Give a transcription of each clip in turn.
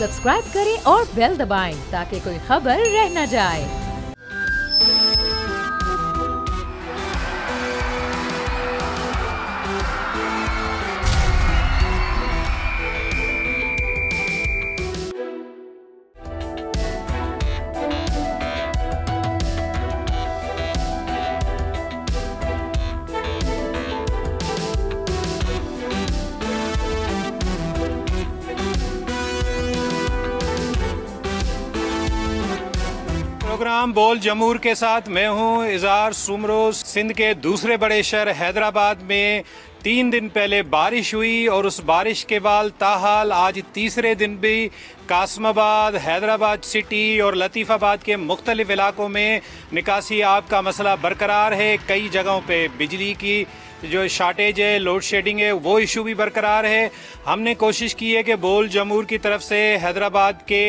Subscribe करें और bell दबाएं ताकि कोई खबर रह न जाए। प्रोग्राम बोल जमूर के साथ मैं हूं इज़ार सुमरो। सिंध के दूसरे बड़े शहर हैदराबाद में 3 दिन पहले बारिश हुई और उस बारिश के बाद ताहाल आज तीसरे दिन भी कासमाबाद, हैदराबाद सिटी और लतीफ़ाबाद के मुख्तलिफ इलाकों में निकासी आब का मसला बरकरार है। कई जगहों पे बिजली की जो शार्टेज है, लोड शेडिंग है, वो इशू भी बरकरार है। हमने कोशिश की है कि बोल जमूर की तरफ से हैदराबाद के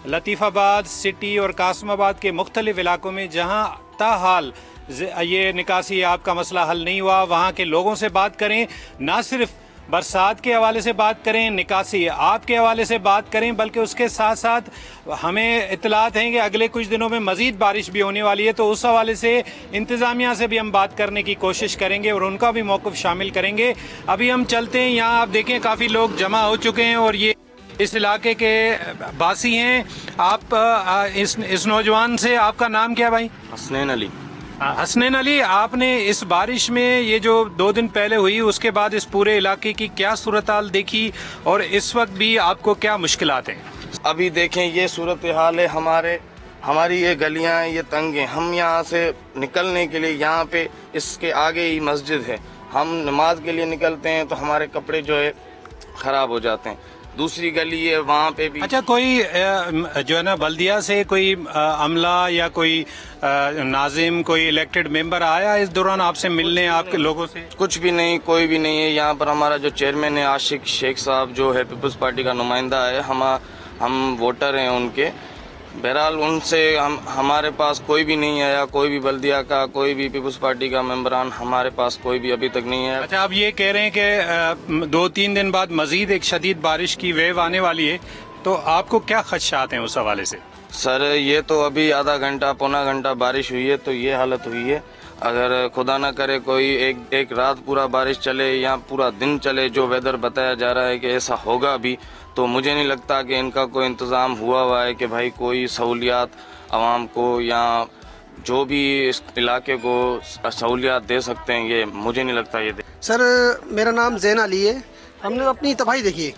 लतीफ़ाबाद सिटी और कासमाबाद के मुख्तलिफ इलाकों में जहां ताहाल ये निकासी आब का मसला हल नहीं हुआ, वहाँ के लोगों से बात करें, ना सिर्फ बरसात के हवाले से बात करें, निकासी आब के हवाले से बात करें, बल्कि उसके साथ साथ हमें इत्तलात हैं कि अगले कुछ दिनों में मज़ीद बारिश भी होने वाली है। तो उस हवाले से इंतज़ामिया से भी हम बात करने की कोशिश करेंगे और उनका भी मौक़िफ़ शामिल करेंगे। अभी हम चलते हैं, यहाँ आप देखें काफ़ी लोग जमा हो चुके हैं और ये इस इलाके के बासी हैं। आप इस नौजवान से, आपका नाम क्या भाई? हसनैन अली। हसनैन अली, आपने इस बारिश में ये जो 2 दिन पहले हुई उसके बाद इस पूरे इलाके की क्या सूरत हाल देखी और इस वक्त भी आपको क्या मुश्किलात हैं? अभी देखें ये सूरत हाल है, हमारी ये गलियां ये तंग हैं। हम यहाँ से निकलने के लिए, यहाँ पे इसके आगे ही मस्जिद है, हम नमाज के लिए निकलते हैं तो हमारे कपड़े जो है खराब हो जाते हैं। दूसरी गली है वहाँ पे भी। अच्छा, कोई जो है ना बल्दिया से कोई अमला या कोई नाजिम, कोई इलेक्टेड मेंबर आया इस दौरान आपसे मिलने, आपके लोगों से? कुछ भी नहीं, कोई भी नहीं है। यहाँ पर हमारा जो चेयरमैन है आशिक शेख साहब, जो है पीपल्स पार्टी का नुमाइंदा है, हम वोटर हैं उनके। बहरहाल उनसे हमारे पास कोई भी नहीं आया, कोई भी बल्दिया का, कोई भी पीपल्स पार्टी का मेंबरान हमारे पास कोई भी अभी तक नहीं है। अच्छा, आप ये कह रहे हैं कि 2-3 दिन बाद मजीद एक शदीद बारिश की वेव आने वाली है, तो आपको क्या खदशात हैं उस हवाले से? सर ये तो अभी आधा घंटा पौना घंटा बारिश हुई है तो ये हालत हुई है। अगर खुदा ना करे कोई एक रात पूरा बारिश चले या पूरा दिन चले, जो वेदर बताया जा रहा है कि ऐसा होगा भी, तो मुझे नहीं लगता कि इनका कोई इंतज़ाम हुआ है कि भाई कोई सहूलियात आवाम को या जो भी इस इलाके को सहूलियात दे सकते हैं, ये मुझे नहीं लगता ये दे। सर मेरा नाम ज़ैन अली है। हमने अपनी तबाही देखी है।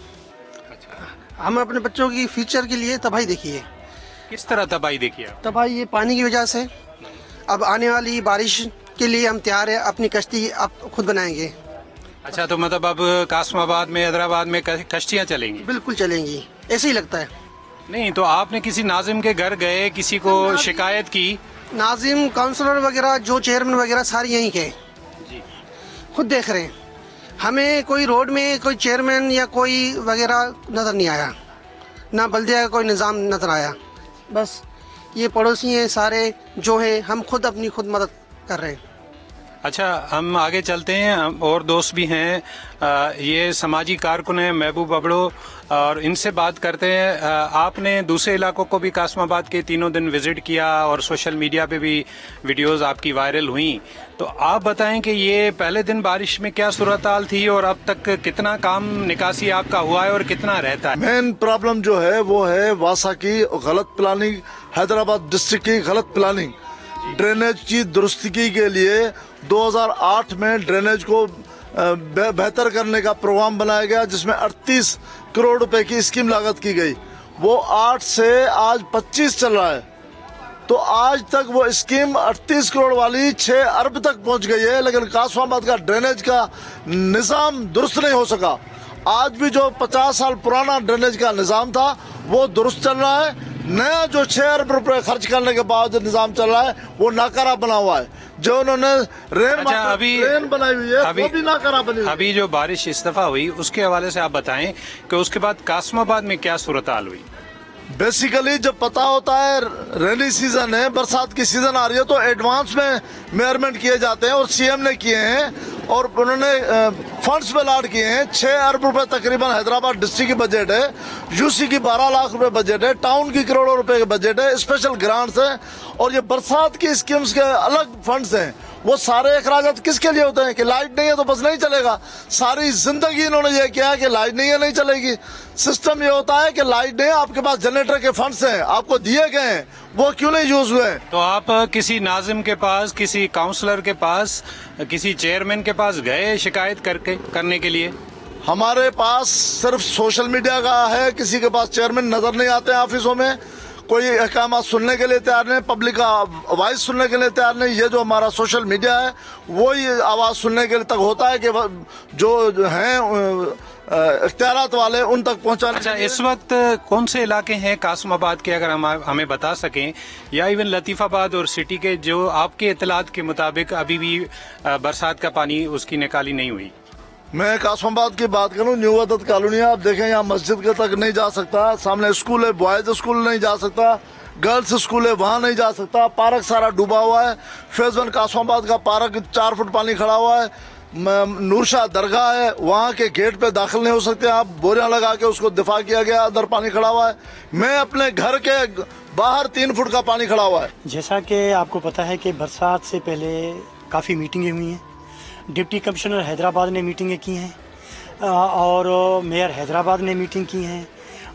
हम अपने बच्चों की फ्यूचर के लिए तबाही देखी है। किस तरह तबाही देखी है? तबाही ये पानी की वजह से। अब आने वाली बारिश के लिए हम तैयार है, अपनी कश्ती आप खुद बनाएंगे। अच्छा, तो मतलब अब कासमाबाद में, हैदराबाद में कश्तियाँ चलेंगी? बिल्कुल चलेंगी, ऐसे ही लगता है। नहीं तो आपने किसी नाजिम के घर गए, किसी को शिकायत की? नाजिम, काउंसलर वगैरह, जो चेयरमैन वगैरह सारे यहीं के जी, खुद देख रहे हैं। हमें कोई रोड में कोई चेयरमैन या कोई वगैरह नज़र नहीं आया, ना बल्दिया का कोई निज़ाम नज़र आया। बस ये पड़ोसी हैं सारे जो हैं, हम खुद अपनी खुद मदद कर रहे हैं। अच्छा, हम आगे चलते हैं, और दोस्त भी हैं। ये समाजी कारकुन हैं महबूब अबड़ो, और इनसे बात करते हैं। आपने दूसरे इलाकों को भी कासमाबाद के 3 दिन विजिट किया और सोशल मीडिया पे भी वीडियोस आपकी वायरल हुई, तो आप बताएं कि ये पहले दिन बारिश में क्या सूरत हाल थी और अब तक कितना काम निकासी आपका हुआ है और कितना रहता है? मेन प्रॉब्लम जो है वो है वासा की गलत प्लानिंग, हैदराबाद डिस्ट्रिक्ट की गलत प्लानिंग। ड्रेनेज की दुरुस्ती के लिए 2008 में ड्रेनेज को बेहतर करने का प्रोग्राम बनाया गया, जिसमें 38 करोड़ रुपए की स्कीम लागत की गई। वो 8 से आज 25 चल रहा है, तो आज तक वो स्कीम 38 करोड़ वाली 6 अरब तक पहुंच गई है, लेकिन कासमाबाद का ड्रेनेज का निज़ाम दुरुस्त नहीं हो सका। आज भी जो 50 साल पुराना ड्रेनेज का निज़ाम था वो दुरुस्त चल रहा है। नया जो 6 अरब रुपए खर्च करने के बाद जो निज़ाम चल रहा है वो नाकारा बना हुआ है। जो उन्होंने रेन बनाई हुई है वो भी नाकारा बनी हुई है। अभी जो बारिश इस दफा हुई उसके हवाले से आप बताएं कि उसके बाद कासमाबाद में क्या सूरत हाल हुई? बेसिकली जब पता होता है रेनी सीजन है, बरसात की सीजन आ रही है, तो एडवांस में मेजरमेंट किए जाते हैं और सीएम ने किए हैं। और उन्होंने फंड्स पे अलॉट किए हैं। 6 अरब रुपए तकरीबन हैदराबाद डिस्ट्रिक्ट की बजट है, यूसी की 12 लाख रुपए बजट है, टाउन की करोड़ों रुपए की बजट है, स्पेशल ग्रांट्स है, और ये बरसात की स्कीम्स के अलग फंड्स हैं। वो सारे अखराजात किसके लिए होते हैं कि लाइट नहीं है तो बस नहीं चलेगा। सारी जिंदगी इन्होंने ये किया कि लाइट नहीं है नहीं चलेगी। सिस्टम ये होता है कि लाइट नहीं है, आपके पास जनरेटर के फंड्स हैं, आपको दिए गए हैं, वो क्यों नहीं यूज हुए? तो आप किसी नाजिम के पास, किसी काउंसलर के पास, किसी चेयरमैन के पास गए शिकायत करने के लिए? हमारे पास सिर्फ सोशल मीडिया का है, किसी के पास चेयरमैन नजर नहीं आते हैं ऑफिसों में, कोई अहकाम सुनने के लिए तैयार नहीं, पब्लिक का वॉइस सुनने के लिए तैयार नहीं। ये जो हमारा सोशल मीडिया है वो ही आवाज सुनने के लिए तक होता है कि जो हैं इख्तियारात वाले उन तक पहुंचाने। अच्छा, इस वक्त कौन से इलाके हैं कासमाबाद के, अगर हम हमें बता सकें, या इवन लतीफाबाद और सिटी के, जो आपके इत्तलात के मुताबिक अभी भी बरसात का पानी उसकी निकाली नहीं हुई? मैं कासमाबाद की बात करूं, न्यू वदत कॉलोनी, आप देखें यहाँ मस्जिद के तक नहीं जा सकता, सामने स्कूल है, बॉयज स्कूल नहीं जा सकता, गर्ल्स स्कूल है वहाँ नहीं जा सकता, पार्क सारा डूबा हुआ है। फेज 1 कासमाबाद का पार्क 4 फुट पानी खड़ा हुआ है। नूरशाह दरगाह है, वहाँ के गेट पे दाखिल नहीं हो सकते आप, बोरियां लगा के उसको दिफा किया गया, अंदर पानी खड़ा हुआ है। मैं अपने घर के बाहर 3 फुट का पानी खड़ा हुआ है। जैसा कि आपको पता है कि बरसात से पहले काफ़ी मीटिंगें हुई हैं, डिप्टी कमिश्नर हैदराबाद ने मीटिंगें की हैं और मेयर हैदराबाद ने मीटिंग की हैं,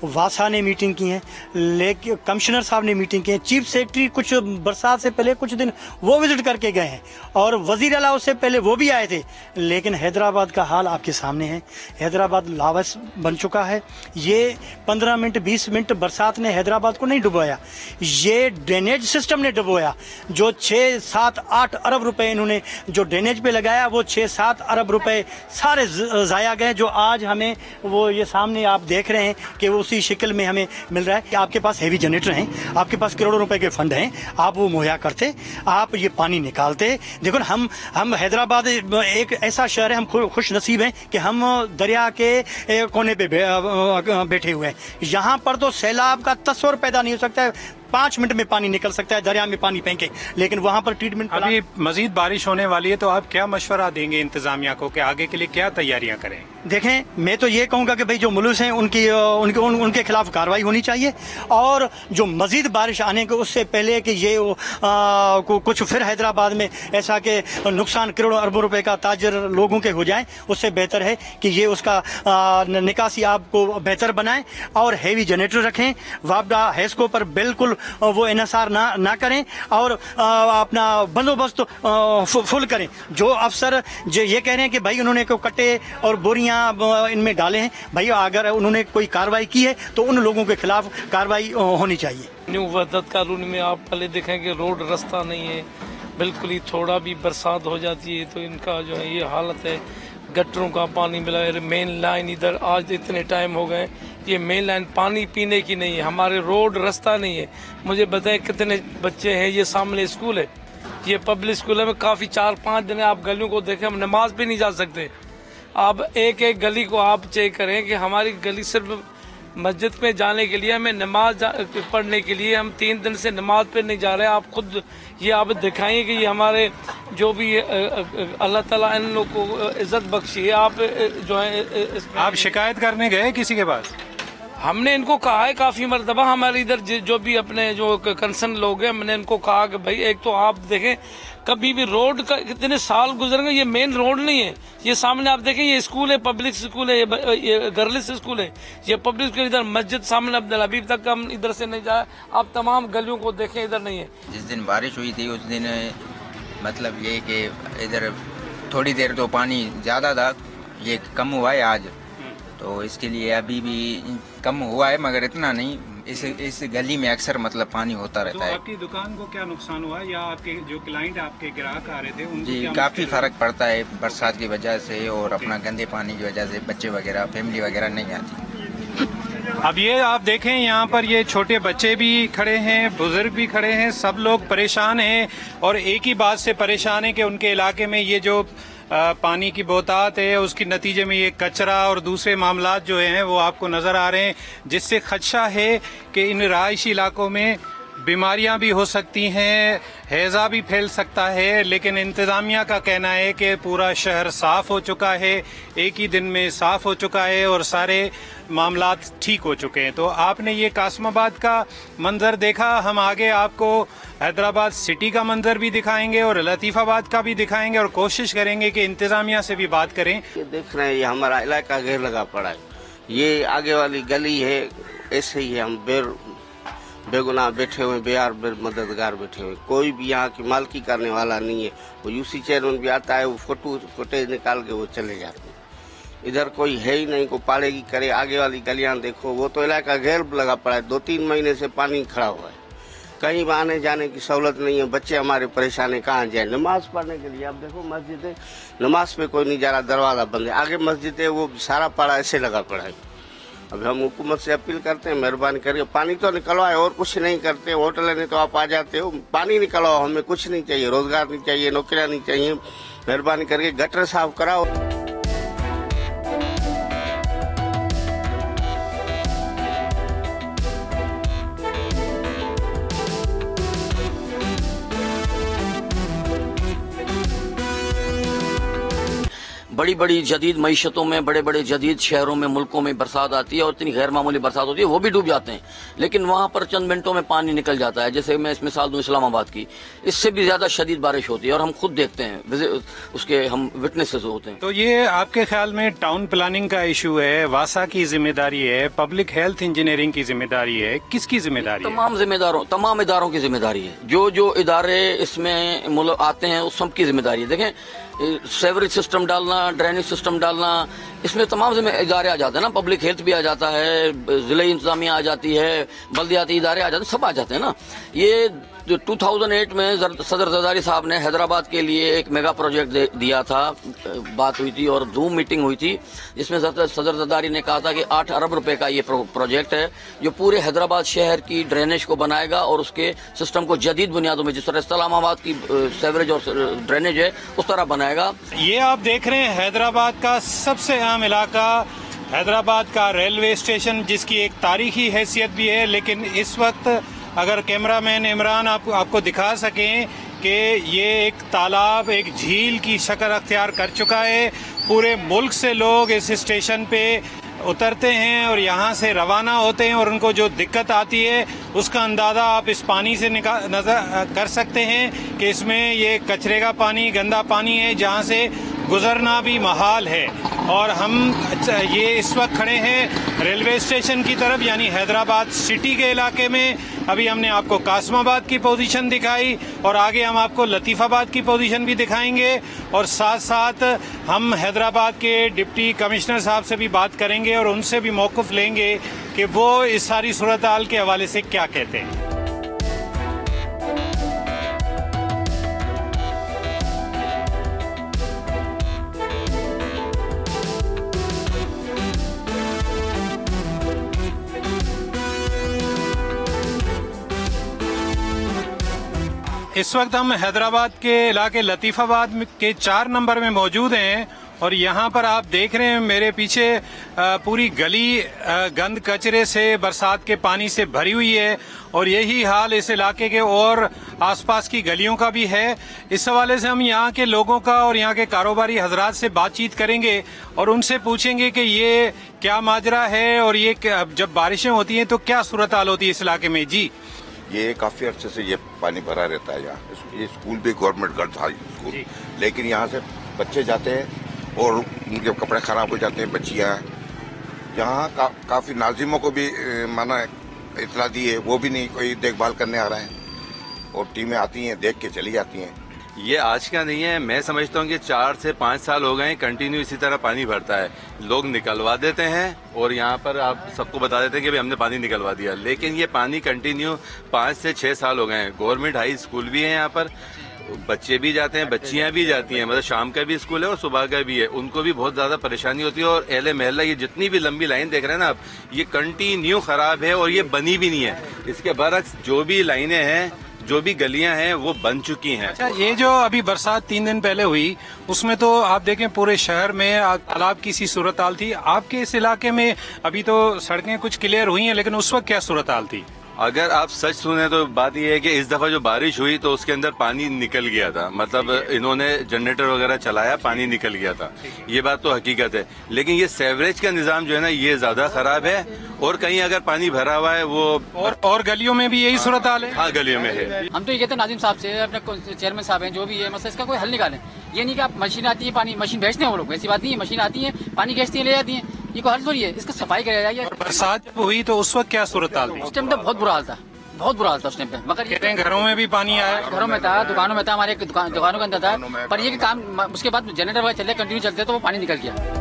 वासा ने मीटिंग की है, लेकिन कमिश्नर साहब ने मीटिंग की है, चीफ सेक्रेटरी कुछ बरसात से पहले कुछ दिन वो विजिट करके गए हैं, और वजीर आला उससे पहले वो भी आए थे। लेकिन हैदराबाद का हाल आपके सामने है, हैदराबाद लावस बन चुका है। ये 15 मिनट 20 मिनट बरसात ने हैदराबाद को नहीं डुबोया, ये ड्रेनेज सिस्टम ने डुबोया। जो 6, 7, 8 अरब रुपए इन्होंने जो ड्रेनेज पे लगाया, वो 6, 7 अरब रुपए सारे ज़ाया गए, जो आज हमें वो ये सामने आप देख रहे हैं कि वो उसी शक्ल में हमें मिल रहा है। कि आपके पास हेवी जनरेटर हैं, आपके पास करोड़ों रुपए के फंड हैं, आप वो मुहैया करते, आप ये पानी निकालते। देखो हम हैदराबाद एक ऐसा शहर है, हम खुश नसीब हैं कि हम दरिया के कोने पे बैठे हुए हैं। यहाँ पर तो सैलाब का तस्वर पैदा नहीं हो सकता है, 5 मिनट में पानी निकल सकता है दरिया में पानी फेंके, लेकिन वहाँ पर ट्रीटमेंट। अभी मजीद बारिश होने वाली है, तो आप क्या मशवरा देंगे इंतजामिया को कि आगे के लिए क्या तैयारियां करें? देखें, मैं तो ये कहूँगा कि भाई जो मुलूस हैं उनके खिलाफ कार्रवाई होनी चाहिए, और जो मजीद बारिश आने के उससे पहले कि ये कुछ फिर हैदराबाद में ऐसा कि नुकसान करोड़ों अरबों रुपए का ताजर लोगों के हो जाए, उससे बेहतर है कि ये उसका निकासी आपको बेहतर बनाएं और हैवी जनरेटर रखें। वापडा हैस्को पर बिल्कुल वो इन्हिसार ना करें, और अपना बंदोबस्त फुल करें। जो अफसर जो ये कह रहे हैं कि भाई उन्होंने को कट्टे और बोरियां इनमें डाले हैं, भाई अगर उन्होंने कोई कार्रवाई की है तो उन लोगों के खिलाफ कार्रवाई होनी चाहिए। न्यू वदत कॉलोनी में आप पहले देखेंगे रोड रास्ता नहीं है, बिल्कुल ही थोड़ा भी बरसात हो जाती है तो इनका जो है ये हालत है। गटरों का पानी मिला है, मेन लाइन इधर आज इतने टाइम हो गए, ये मेन लाइन पानी पीने की नहीं है, हमारे रोड रास्ता नहीं है। मुझे बताएं कितने बच्चे हैं, ये सामने स्कूल है, ये पब्लिक स्कूल है, में काफ़ी 4-5 दिन आप गलियों को देखें, हम नमाज भी नहीं जा सकते। आप एक एक गली को आप चेक करें कि हमारी गली सिर्फ मस्जिद में जाने के लिए, हमें नमाज पढ़ने के लिए हम 3 दिन से नमाज पे नहीं जा रहे। आप खुद ये आप दिखाइए कि ये हमारे जो भी अल्लाह ताला इन लोगों को इज्जत बख्शी है। आप जो है आप शिकायत करने गए किसी के पास? हमने इनको कहा है काफ़ी मरतबा, हमारे इधर जो भी अपने जो कंसर्न लोग हैं, हमने इनको कहा कि भाई एक तो आप देखें कभी भी रोड का कितने साल गुजर गए, ये मेन रोड नहीं है। ये सामने आप देखें, ये स्कूल है, पब्लिक स्कूल है, ये गर्ल्स स्कूल है, ये पब्लिक स्कूल, इधर मस्जिद सामने अब्दुल हबीब तक हम इधर से नहीं जाए। आप तमाम गलियों को देखें, इधर नहीं है। जिस दिन बारिश हुई थी उस दिन मतलब ये कि इधर थोड़ी देर तो पानी ज़्यादा था, ये कम हुआ है आज, तो इसके लिए अभी भी कम हुआ है मगर इतना नहीं। इस गली में अक्सर मतलब पानी होता रहता है। आपकी दुकान को क्या नुकसान हुआ, या आपके जो क्लाइंट आपके ग्राहक आ रहे थे उनको? जी काफ़ी फर्क पड़ता है बरसात की वजह से, और अपना गंदे पानी की वजह से बच्चे वगैरह फैमिली वगैरह नहीं आती। अब ये आप देखें, यहाँ पर ये छोटे बच्चे भी खड़े हैं, बुजुर्ग भी खड़े हैं, सब लोग परेशान हैं, और एक ही बात से परेशान है कि उनके इलाके में ये जो पानी की बहुतात है उसके नतीजे में ये कचरा और दूसरे मामलात जो हैं वो आपको नज़र आ रहे हैं, जिससे खदशा है कि इन रहायशी इलाकों में बीमारियां भी हो सकती हैं, हैजा भी फैल सकता है, लेकिन इंतजामिया का कहना है कि पूरा शहर साफ हो चुका है, एक ही दिन में साफ हो चुका है और सारे मामलात ठीक हो चुके हैं। तो आपने ये कासमाबाद का मंजर देखा, हम आगे आपको हैदराबाद सिटी का मंजर भी दिखाएंगे और लतीफाबाद का भी दिखाएंगे और कोशिश करेंगे कि इंतजामिया से भी बात करें। ये देख रहे हैं, ये हमारा इलाका घेर लगा पड़ा है, ये आगे वाली गली है, ऐसे ही है, हम बेगुनाह बैठे हुए, बेयार मददगार बैठे हुए, कोई भी यहाँ की मालकी करने वाला नहीं है। वो यूसी चेयरमैन भी आता है, वो फुटेज निकाल के वो चले जाते हैं। इधर कोई है ही नहीं, को पालेगी करे। आगे वाली गलियां देखो, वो तो इलाका घेर लगा पड़ा है, 2-3 महीने से पानी खड़ा हुआ है, कहीं आने जाने की सहूलत नहीं है। बच्चे हमारे परेशान है, कहाँ जाए नमाज पढ़ने के लिए। आप देखो मस्जिद है, नमाज पे कोई नहीं जा रहा, दरवाजा बंद है। आगे मस्जिद है, वो सारा पाड़ा ऐसे लगा पड़ा है। अब हम हुकूमत से अपील करते हैं, मेहरबानी करके पानी तो निकलवाए, और कुछ नहीं करते। होटल लेने तो आप आ जाते हो, पानी निकलवाओ, हमें कुछ नहीं चाहिए, रोजगार नहीं चाहिए, नौकरियां नहीं चाहिए, मेहरबानी करके गटर साफ कराओ। बड़ी बड़ी जदीद मईशतों में, बड़े बड़े जदीद शहरों में, मुल्कों में बरसात आती है और इतनी गैर मामूली बरसात होती है, वो भी डूब जाते हैं, लेकिन वहां पर चंद मिनटों में पानी निकल जाता है। जैसे मैं इस मिसाल दूं इस्लामाबाद की, इससे भी ज्यादा शदीद बारिश होती है और हम खुद देखते हैं, उसके हम विटनेसेस होते हैं। तो ये आपके ख्याल में टाउन प्लानिंग का इशू है, वासा की जिम्मेदारी है, पब्लिक हेल्थ इंजीनियरिंग की जिम्मेदारी है, किसकी जिम्मेदारी है? तमाम इदारों की जिम्मेदारी है। जो इदारे इसमें आते हैं उस सब की जिम्मेदारी है। देखें, सेवरेज सिस्टम डालना, ड्रेनेज सिस्टम डालना, इसमें तमाम इदारे आ जाते हैं ना, पब्लिक हेल्थ भी आ जाता है, जिले इंतजामिया आ जाती है, बल्दियाती इदारे आ जाते हैं, सब आ जाते हैं ना। ये 2008 में सदर जरदारी साहब ने हैदराबाद के लिए एक मेगा प्रोजेक्ट दिया था, बात हुई थी और जूम मीटिंग हुई थी, जिसमें सदर जरदारी ने कहा था कि 8 अरब रुपए का ये प्रोजेक्ट है, जो पूरे हैदराबाद शहर की ड्रेनेज को बनाएगा और उसके सिस्टम को जदीद बुनियादों में, जिस तरह इस्लामाबाद की सेवरेज और ड्रेनेज है उस तरह बनाएगा। ये आप देख रहे हैं हैदराबाद का सबसे अहम इलाका, हैदराबाद का रेलवे स्टेशन, जिसकी एक तारीखी हैसियत भी है। लेकिन इस वक्त अगर कैमरामैन इमरान आपको दिखा सकें कि ये एक तालाब, एक झील की शक्ल अख्तियार कर चुका है। पूरे मुल्क से लोग इस स्टेशन पे उतरते हैं और यहाँ से रवाना होते हैं और उनको जो दिक्कत आती है उसका अंदाज़ा आप इस पानी से नजर कर सकते हैं कि इसमें ये कचरे का पानी, गंदा पानी है, जहाँ से गुजरना भी महाल है। और हम ये इस वक्त खड़े हैं रेलवे स्टेशन की तरफ, यानी हैदराबाद सिटी के इलाके में। अभी हमने आपको कासमाबाद की पोजीशन दिखाई और आगे हम आपको लतीफाबाद की पोजीशन भी दिखाएंगे और साथ साथ हम हैदराबाद के डिप्टी कमिश्नर साहब से भी बात करेंगे और उनसे भी मौक़िफ़ लेंगे कि वो इस सारी सूरत हाल के हवाले से क्या कहते हैं। इस वक्त हम हैदराबाद के इलाके लतीफाबाद के 4 नंबर में मौजूद हैं और यहाँ पर आप देख रहे हैं मेरे पीछे पूरी गली गंद कचरे से, बरसात के पानी से भरी हुई है और यही हाल इस इलाके के और आसपास की गलियों का भी है। इस हवाले से हम यहाँ के लोगों का और यहाँ के कारोबारी हजरात से बातचीत करेंगे और उनसे पूछेंगे कि ये क्या माजरा है और ये जब बारिशें होती हैं तो क्या सूरत हाल होती है इस इलाके में। जी, ये काफी अर्से से ये पानी भरा रहता है यहाँ। ये स्कूल भी गवर्नमेंट गर्ल्स हाई स्कूल, लेकिन यहाँ से बच्चे जाते हैं और उनके कपड़े खराब हो जाते हैं। बच्चियाँ यहाँ काफी नाजिमों को भी माना इतला दी है, वो भी नहीं कोई देखभाल करने आ रहा है और टीमें आती हैं, देख के चली जाती हैं। ये आज का नहीं है, मैं समझता हूँ कि 4 से 5 साल हो गए कंटिन्यू इसी तरह पानी भरता है। लोग निकलवा देते हैं और यहाँ पर आप सबको बता देते हैं कि भाई हमने पानी निकलवा दिया, लेकिन ये पानी कंटिन्यू 5 से 6 साल हो गए हैं। गवर्नमेंट हाई स्कूल भी है यहाँ पर, बच्चे भी जाते हैं, बच्चियां भी जाती हैं, मतलब शाम का भी स्कूल है और सुबह का भी है। उनको भी बहुत ज्यादा परेशानी होती है और अहले महल्ला, ये जितनी भी लंबी लाइन देख रहे हैं ना आप, ये कंटिन्यू खराब है और ये बनी भी नहीं है। इसके बरक्स जो भी लाइनें हैं, जो भी गलियां हैं वो बन चुकी हैं। अच्छा, ये जो अभी बरसात 3 दिन पहले हुई उसमें तो आप देखें पूरे शहर में तालाब की सी सूरत हाल थी। आपके इस इलाके में अभी तो सड़कें कुछ क्लियर हुई हैं, लेकिन उस वक्त क्या सूरत हाल थी? अगर आप सच सुने तो बात यह है कि इस दफा जो बारिश हुई तो उसके अंदर पानी निकल गया था, मतलब इन्होंने जनरेटर वगैरह चलाया, पानी निकल गया था, ये बात तो हकीकत है। लेकिन ये सेवरेज का निजाम जो है ना ये ज्यादा खराब है, और कहीं अगर पानी भरा हुआ है वो और गलियों में भी यही सूरत हाल है। हाँ, गलियों में है। हम तो ये कहते हैं नाजिम साहब से, अपने चेयरमैन साहब हैं जो भी है, मतलब इसका कोई हल निकालें। ये नहीं कि आप मशीन आती है, पानी मशीन भेजते हैं वो लोग, ऐसी बात नहीं है, मशीन आती है, पानी खींचती है, ले जाती है, ये कोई हल थोड़ी है, इसका सफाई कराया जाए। बरसात जब हुई तो उस वक्त क्या सूरत हाल थी? उस टाइम तो बहुत बुरा हाल था, बहुत बुरा हाल था उस टाइम पे। मगर ये घरों में भी पानी आया? घरों में था, दुकानों में था, हमारे दुकानों के अंदर था, पर ये कि काम उसके बाद जनरेटर वगैरह चलते कंटिन्यू चलते तो वो पानी निकल गया।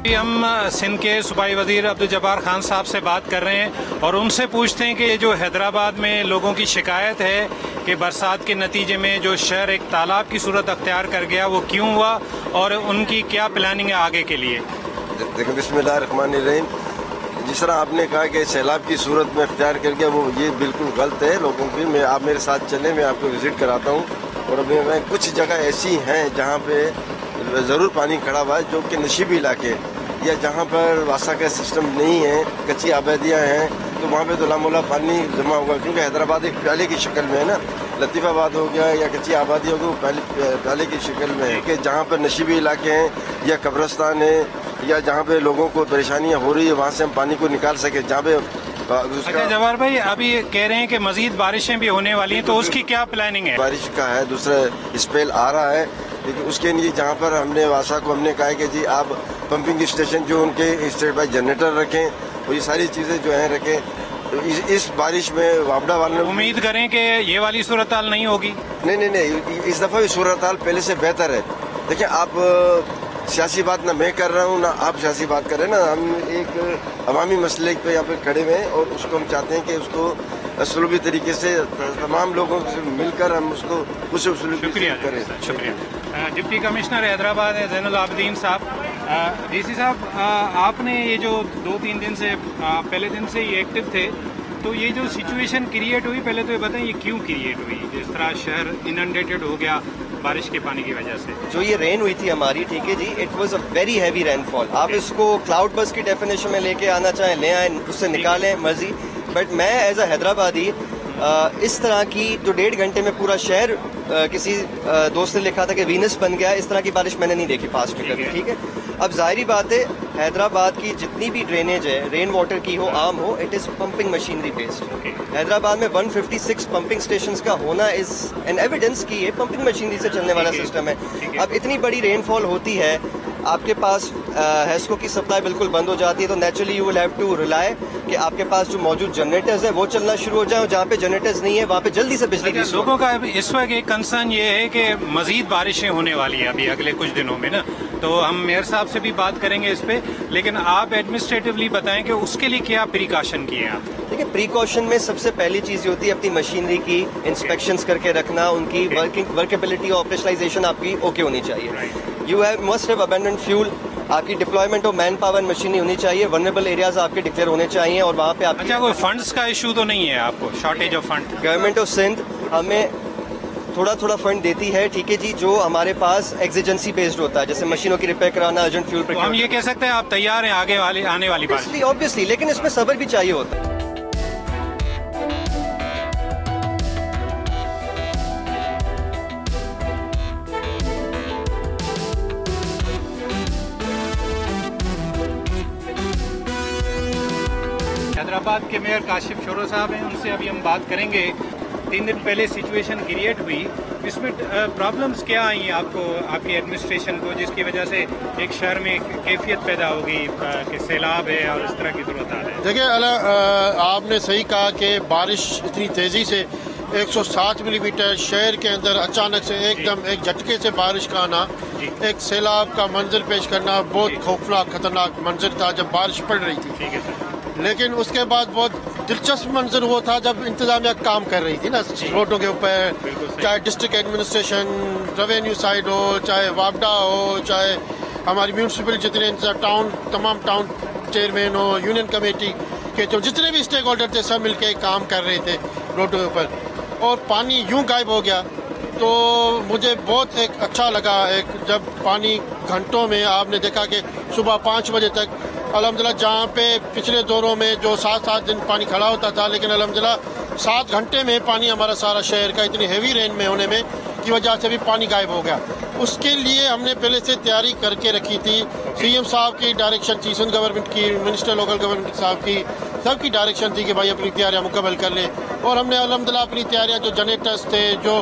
हम सिंध के सूबाई वजीर अब्दुल जब्बार खान साहब से बात कर रहे हैं और उनसे पूछते हैं कि ये जो हैदराबाद में लोगों की शिकायत है कि बरसात के नतीजे में जो शहर एक तालाब की सूरत अख्तियार कर गया, वो क्यों हुआ और उनकी क्या प्लानिंग है आगे के लिए? देखो, बिस्मिल्लाहिर्रहमानिर्रहीम, जिस तरह आपने कहा कि सैलाब की सूरत में अख्तियार कर गया, वो ये बिल्कुल गलत है लोगों की। आप मेरे साथ चलें, मैं आपको विजिट कराता हूँ। और अभी मैं कुछ जगह ऐसी हैं जहाँ पे ज़रूर पानी खड़ा हुआ है, जो कि नशीबी इलाके या जहाँ पर वासा का सिस्टम नहीं है, कच्ची आबादियाँ हैं, तो वहाँ पे तो लामोला पानी जमा होगा। क्योंकि हैदराबाद एक प्याले की शक्ल में है ना, लतीफ़ाबाद हो गया या कच्ची आबादी हो गई, वो प्याले की शक्ल में है कि जहाँ पर नशीबी इलाके हैं या कब्रस्तान है या जहाँ पे लोगों को परेशानियाँ हो रही है, वहाँ से हम पानी को निकाल सके। जहाँ पे अच्छा जवाहर भाई, अभी कह रहे हैं कि मजीद बारिशें भी होने वाली हैं, तो उसकी क्या प्लानिंग है? बारिश का है, दूसरा स्पेल आ रहा है, लेकिन उसके लिए जहाँ पर हमने वासा को हमने कहा कि जी आप पंपिंग स्टेशन जो उनके स्टेट बाई जनरेटर रखें, और ये सारी चीज़ें जो हैं रखें। तो इस बारिश में वापडा वाले उम्मीद करें कि ये वाली सूरत हाल नहीं होगी। नहीं, इस दफ़ा भी सूरत हाल पहले से बेहतर है। देखिए, आप सियासी बात ना मैं कर रहा हूँ ना आप सियासी बात कर रहे हैं ना, हम एक अवामी मसले पे यहाँ पे खड़े हुए हैं और उसको हम चाहते हैं कि उसको असलूबी तरीके से तमाम लोगों से मिलकर हम उसको उस करें। शुक्रिया। डिप्टी कमिश्नर हैदराबाद है ज़ैनुल आबिदीन साहब। डीसी साहब, आपने ये जो 2-3 दिन से पहले दिन से ये एक्टिव थे, तो ये जो सिचुएशन क्रिएट हुई, पहले तो ये बताएं ये क्यों क्रिएट हुई? जिस तरह शहर इनंडेटेड हो गया बारिश के पानी की वजह से। जो ये रेन हुई थी हमारी, ठीक है जी, it was a very heavy rainfall. आप इसको क्लाउड बर्स्ट की डेफिनेशन में लेके आना चाहें ले आए, उससे निकालें मर्जी, बट मैं एज अ हैदराबादी इस तरह की जो 1.5 घंटे में पूरा शहर किसी दोस्त ने लिखा था कि वीनस बन गया, इस तरह की बारिश मैंने नहीं देखी पास्ट में कभी। ठीक है, अब जाहिर बात है हैदराबाद की जितनी भी ड्रेनेज है, रेन वाटर की हो आम हो, it is pumping machinery based. Hyderabad में 156 पंपिंग स्टेशंस का होना इज एन एविडेंस की ये पंपिंग मशीनरी से चलने वाला सिस्टम है। अब इतनी बड़ी रेनफॉल होती है, आपके पास हैस्को की सप्लाई बिल्कुल बंद हो जाती है, तो naturally you will have to rely कि आपके पास जो मौजूद जनरेटर्स है वो चलना शुरू हो जाए, और जहाँ पे जनरेटर्स नहीं है वहाँ पे जल्दी से बिजली की। लोगों का इस वक्त एक कंसर्न ये है कि मजीद बारिशें होने वाली है अभी अगले कुछ दिनों में ना, तो हम मेयर साहब से भी बात करेंगे इस पे, लेकिन आप एडमिनिस्ट्रेटिवली बताएं कि उसके लिए क्या प्रिकॉशन किए हैं आप? देखिए, प्रिकॉशन में सबसे पहली चीज होती है अपनी मशीनरी की इंस्पेक्शंस करके रखना, उनकी वर्केबिलिटी और ऑपरेशनलाइजेशन आपकी ओके होनी चाहिए। You must have abundant fuel, आपकी deployment of man power machinery होनी चाहिए, वल्नरेबल एरियाज आपके डिक्लेयर होने चाहिए, और वहाँ पे आप। अच्छा, कोई फंड्स का इशू तो नहीं है आपको, shortage of fund? Government of Sindh हमें थोड़ा फंड देती है, ठीक है जी, जो हमारे पास एग्जिजेंसी बेस्ड होता है, जैसे मशीनों की रिपेयर कराना, अर्जेंट फ्यूल। तो हम ये कह सकते हैं आप तैयार हैं आने वाली बात? ऑब्वियसली, लेकिन इसमें सब्र भी चाहिए होता है। हैदराबाद के मेयर काशिफ शोरो साहब हैं, उनसे अभी हम बात करेंगे। 3 दिन पहले सिचुएशन क्रिएट हुई, इसमें प्रॉब्लम्स क्या आई आपको, आपकी एडमिनिस्ट्रेशन को, जिसकी वजह से एक शहर में कैफियत पैदा होगी कि सैलाब है और इस तरह की जरूरत आ रही है? देखिए, आपने सही कहा कि बारिश इतनी तेज़ी से 107 मिलीमीटर शहर के अंदर अचानक से एकदम एक झटके से बारिश का आना, एक सैलाब का मंजर पेश करना, बहुत खौफनाक खतरनाक मंजर था जब बारिश पड़ रही थी। ठीक है सर। लेकिन उसके बाद बहुत दिलचस्प मंजर वो था जब इंतजामिया काम कर रही थी ना रोडों के ऊपर, चाहे डिस्ट्रिक्ट एडमिनिस्ट्रेशन, रेवेन्यू साइड हो, चाहे वापडा हो, चाहे हमारी म्यूनसिपल जितने टाउन, तमाम टाउन चेयरमैन हो, यूनियन कमेटी के जो जितने भी स्टेक होल्डर थे सब मिलके काम कर रहे थे रोडों के ऊपर, और पानी यूं गायब हो गया। तो मुझे बहुत एक अच्छा लगा, एक जब पानी घंटों में आपने देखा कि सुबह 5 बजे तक अल्हम्दुलिल्लाह, जहाँ पे पिछले दौरों में जो 7-7 दिन पानी खड़ा होता था, लेकिन अल्हम्दुलिल्लाह 7 घंटे में पानी हमारा सारा शहर का इतनी हेवी रेन में होने में की वजह से भी पानी गायब हो गया। उसके लिए हमने पहले से तैयारी करके रखी थी। सीएम साहब की डायरेक्शन थी, सिंध गवर्नमेंट की, मिनिस्टर लोकल गवर्नमेंट साहब की, सबकी डायरेक्शन थी कि भाई अपनी तैयारियां मुकम्मल कर लें। और हमने अल्हम्दुलिल्लाह अपनी तैयारियां, जो जनरेटर्स थे, जो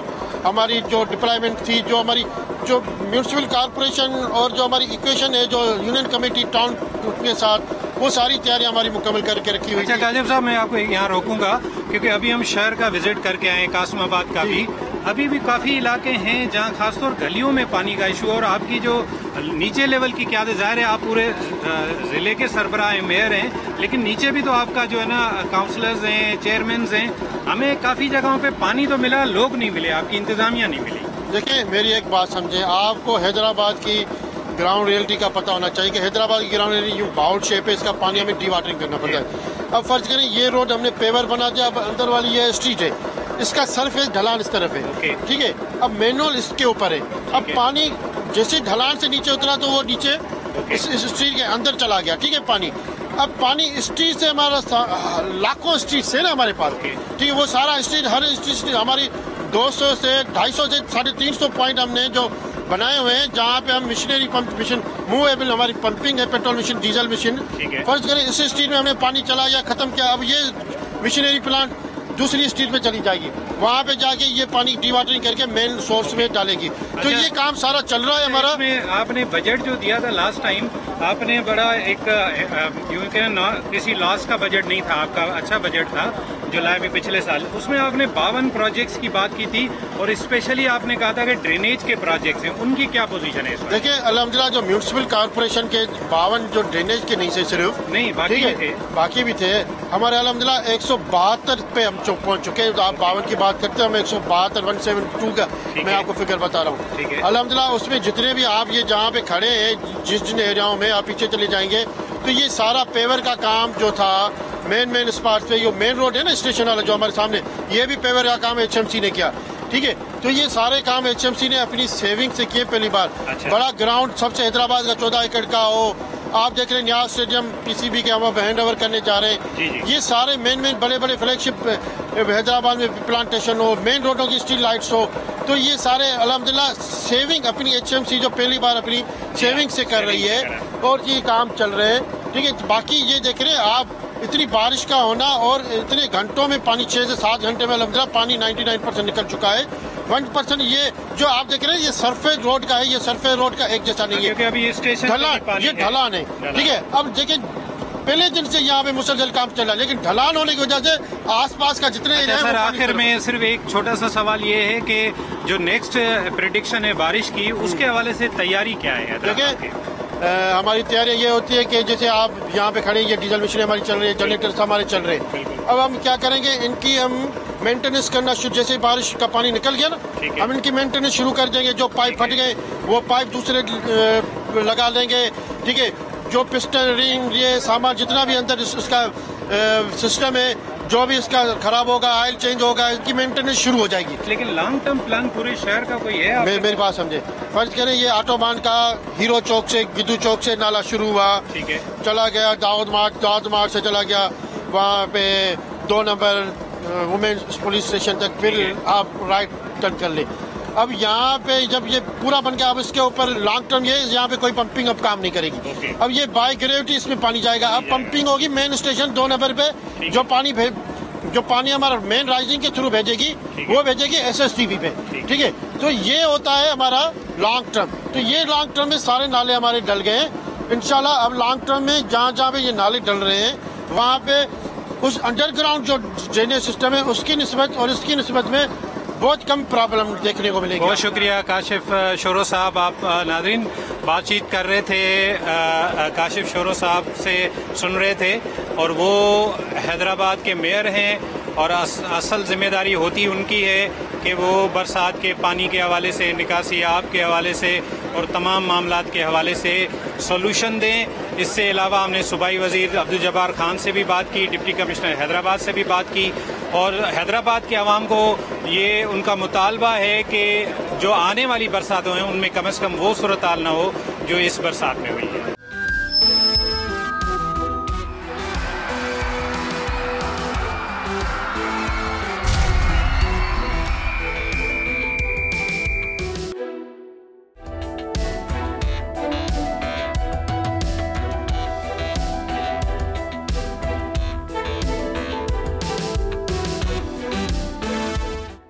हमारी जो डिप्लॉयमेंट थी, जो हमारी जो म्यूनसिपल कॉरपोरेशन और जो हमारी इक्वेशन है जो यूनियन कमेटी टाउन के साथ, वो सारी तैयारियां हमारी मुकम्मल करके रखी हुई। अच्छा काजिम साहब, मैं आपको यहाँ रोकूंगा क्योंकि अभी हम शहर का विजिट करके आए कासिमाबाद का भी। अभी भी काफ़ी इलाके हैं जहाँ खासतौर गलियों में पानी का इशू, और आपकी जो नीचे लेवल की क्या ज़ाहिर है आप पूरे ज़िले के सरबराह मेयर हैं, लेकिन नीचे भी तो आपका जो है ना काउंसलर्स हैं, चेयरमैन हैं। हमें काफ़ी जगहों पे पानी तो मिला, लोग नहीं मिले, आपकी इंतजामिया नहीं मिली। देखिए मेरी एक बात समझें, आपको हैदराबाद की ग्राउंड रियलिटी का पता होना चाहिए कि हैदराबाद की ग्राउंड रियलिटी यूँ बाउल शेप है, इसका पानी हमें डी वाटरिंग करना पड़ता है। अब फर्ज करें ये रोड हमने पेवर बना दिया, अब अंदर वाली ये स्ट्रीट है, इसका सरफेस ढलान इस तरफ है, ठीक है। अब मैनुअल इसके ऊपर है, अब पानी जैसे ढलान से नीचे उतरा तो वो नीचे इस स्ट्रीट के अंदर चला गया, ठीक है पानी। अब पानी स्ट्रीट से हमारा लाखों स्ट्रीट से ना हमारे पास, ठीक है, वो सारा स्ट्रीट, हर स्ट्रीट हमारी 200 से 250 से 350 पॉइंट हमने जो बनाए हुए हैं, जहाँ पे हम मशीनरी पंप मशीन मूवेबल हमारी पंपिंग है, पेट्रोल मशीन, डीजल मशीन। फर्ज करें इस स्ट्रीट में हमने पानी चला गया, खत्म किया, अब ये मशीनरी प्लांट दूसरी स्ट्रीट में चली जाएगी, वहाँ पे जाके ये पानी डिवाटरिंग करके मेन सोर्स में डालेगी। तो ये काम सारा चल रहा है हमारा। आपने बजट जो दिया था लास्ट टाइम, आपने बड़ा एक किसी लॉस का बजट नहीं था आपका, अच्छा बजट था जुलाई में पिछले साल, उसमें आपने 52 प्रोजेक्ट्स की बात की थी, और स्पेशली आपने कहा था कि ड्रेनेज के प्रोजेक्ट्स हैं, उनकी क्या पोजीशन है इसमें? देखिए अल्हम्दुलिल्लाह जो म्यूनसिपल कॉर्पोरेशन के 52 जो ड्रेनेज के नहीं से सिर्फ नहीं बाकी भी थे हमारे, अल्हम्दुलिल्लाह 172 पे हम पहुंच चुके हैं। आप 52 की बात करते हैं, हम 172 172 का मैं आपको फिगर बता रहा हूँ। अल्हम्दुलिल्लाह उसमें जितने भी आप ये जहाँ पे खड़े हैं, जिन एरियाओं में आप पीछे चले जाएंगे तो ये सारा पेवर का काम जो था मेन स्पॉट पे, ये मेन रोड है ना स्टेशन वाला जो हमारे सामने, ये भी पेवर का काम HMC ने किया, ठीक है। तो ये सारे काम HMC ने अपनी सेविंग से किए पहली बार। बड़ा ग्राउंड सबसे हैदराबाद का 14 एकड़ का हो, आप देख रहे हैं न्याज स्टेडियम PCB के हम हैंड ओवर करने जा रहे हैं। ये सारे मेन बड़े फ्लैगशिप हैदराबाद में प्लांटेशन हो, मेन रोडों की स्ट्रीट लाइट्स हो, तो ये सारे अल्हम्दुलिल्लाह सेविंग अपनी HMC जो पहली बार अपनी सेविंग से कर रही है, और ये काम चल रहे हैं, ठीक है। बाकी ये देख रहे हैं आप, इतनी बारिश का होना और इतने घंटों में पानी 6 से 7 घंटे में अल्हम्दुलिल्लाह पानी 99% निकल चुका है। 1% ये जो आप देख रहे हैं ये सरफेस रोड का है, ये सरफेस रोड का एक जैसा नहीं है, अभी स्टेशन ढलान, ये ढलान है, ठीक है। अब देखिए पहले दिन से यहाँ पे मुसलसल काम चल रहा है, लेकिन ढलान होने की वजह से आसपास का जितने सर आखिर में सिर्फ एक छोटा सा सवाल ये है कि जो नेक्स्ट प्रेडिक्शन है बारिश की, उसके हवाले से तैयारी क्या है? देखिए हमारी तैयारी ये होती है कि जैसे आप यहाँ पे खड़े, ये डीजल मशीन हमारी चल रही है, जनरेटर्स हमारे चल रहे हैं। अब हम क्या करेंगे, इनकी हम मेंटेनेंस करना शुरू, जैसे बारिश का पानी निकल गया ना, हम इनकी मेंटेनेंस शुरू कर देंगे। जो पाइप फट गए वो पाइप दूसरे लगा देंगे, ठीक है। जो पिस्टन रिंग ये सामान जितना भी अंदर इसका सिस्टम है, जो भी इसका खराब होगा, ऑयल चेंज होगा, इसकी मेंटेनेंस शुरू हो जाएगी। लेकिन लॉन्ग टर्म प्लान पूरे शहर का कोई है? मेरी बात समझे, फर्ज करें ये ऑटोबान का हीरो चौक से, गिद्धू चौक से नाला शुरू हुआ, ठीक है, चला गया दाऊद मार्ग से चला गया वहाँ पे 2 नंबर वुमेन्स पुलिस स्टेशन तक, फिर आप राइट टर्न कर ले। अब यहाँ पे जब ये पूरा बन गया, अब इसके ऊपर लॉन्ग टर्म ये यहाँ पे कोई पंपिंग अब काम नहीं करेगी। अब ये बाय ग्रेविटी इसमें पानी जाएगा, अब पंपिंग होगी मेन स्टेशन 2 नंबर पे, जो पानी हमारा मेन राइजिंग के थ्रू भेजेगी, वो भेजेगी SSTV पे, ठीक है। तो ये होता है हमारा लॉन्ग टर्म। तो ये लॉन्ग टर्म में सारे नाले हमारे डल गए हैं इंशाल्लाह। अब लॉन्ग टर्म में जहाँ पे ये नाले डल रहे हैं, वहाँ पे उस अंडरग्राउंड जो ड्रेनेज सिस्टम है उसकी निस्बत और इसकी निस्बत में बहुत कम प्रॉब्लम देखने को मिलेगी। बहुत शुक्रिया काशिफ शोरो साहब। आप नाज़रीन बातचीत कर रहे थे, काशिफ शोरो साहब से सुन रहे थे, और वो हैदराबाद के मेयर हैं, और असल जिम्मेदारी होती उनकी है कि वो बरसात के पानी के हवाले से, निकासी आब के हवाले से और तमाम मामलात के हवाले से सॉल्यूशन दें। इससे अलावा हमने सूबाई वजीर अब्दुल जब्बार खान से भी बात की, डिप्टी कमिश्नर हैदराबाद से भी बात की, और हैदराबाद के अवाम को ये उनका मुतालबा है कि जो आने वाली बरसातों हैं उनमें कम से कम वो सूरत हाल ना हो जो इस बरसात में हुई है।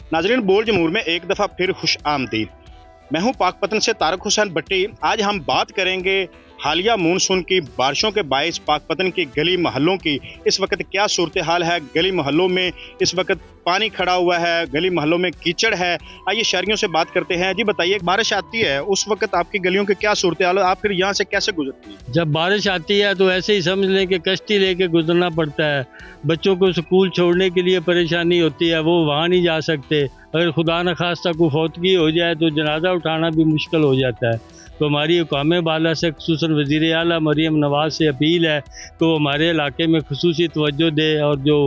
नाजरीन, बोल जमूर में एक दफ़ा फिर खुश आमदीद। मैं हूं पाकपतन से तारक हुसैन भट्टी। आज हम बात करेंगे हालिया मानसून की बारिशों के बायस पाकपतन की गली मोहल्लों की इस वक्त क्या सूरत हाल है। गली मोहल्लों में इस वक्त पानी खड़ा हुआ है, गली मोहल्लों में कीचड़ है। आइए शहरियों से बात करते हैं। जी बताइए, बारिश आती है उस वक्त आपकी गलियों की क्या सूरत हाल है, आप फिर यहाँ से कैसे गुजरती हैं? जब बारिश आती है तो ऐसे ही समझ लें कि कश्ती लेके गुजरना पड़ता है। बच्चों को स्कूल छोड़ने के लिए परेशानी होती है, वो वहाँ नहीं जा सकते। अगर खुदा न खास्ता कोई फौतगी हो जाए तो जनाजा उठाना भी मुश्किल हो जाता है। तो हमारी हुकाम बाला से खुसूसन वज़ीर आला मरीम नवाज़ से अपील है तो हमारे इलाके में खुसूसी तवज्जो दे, और जो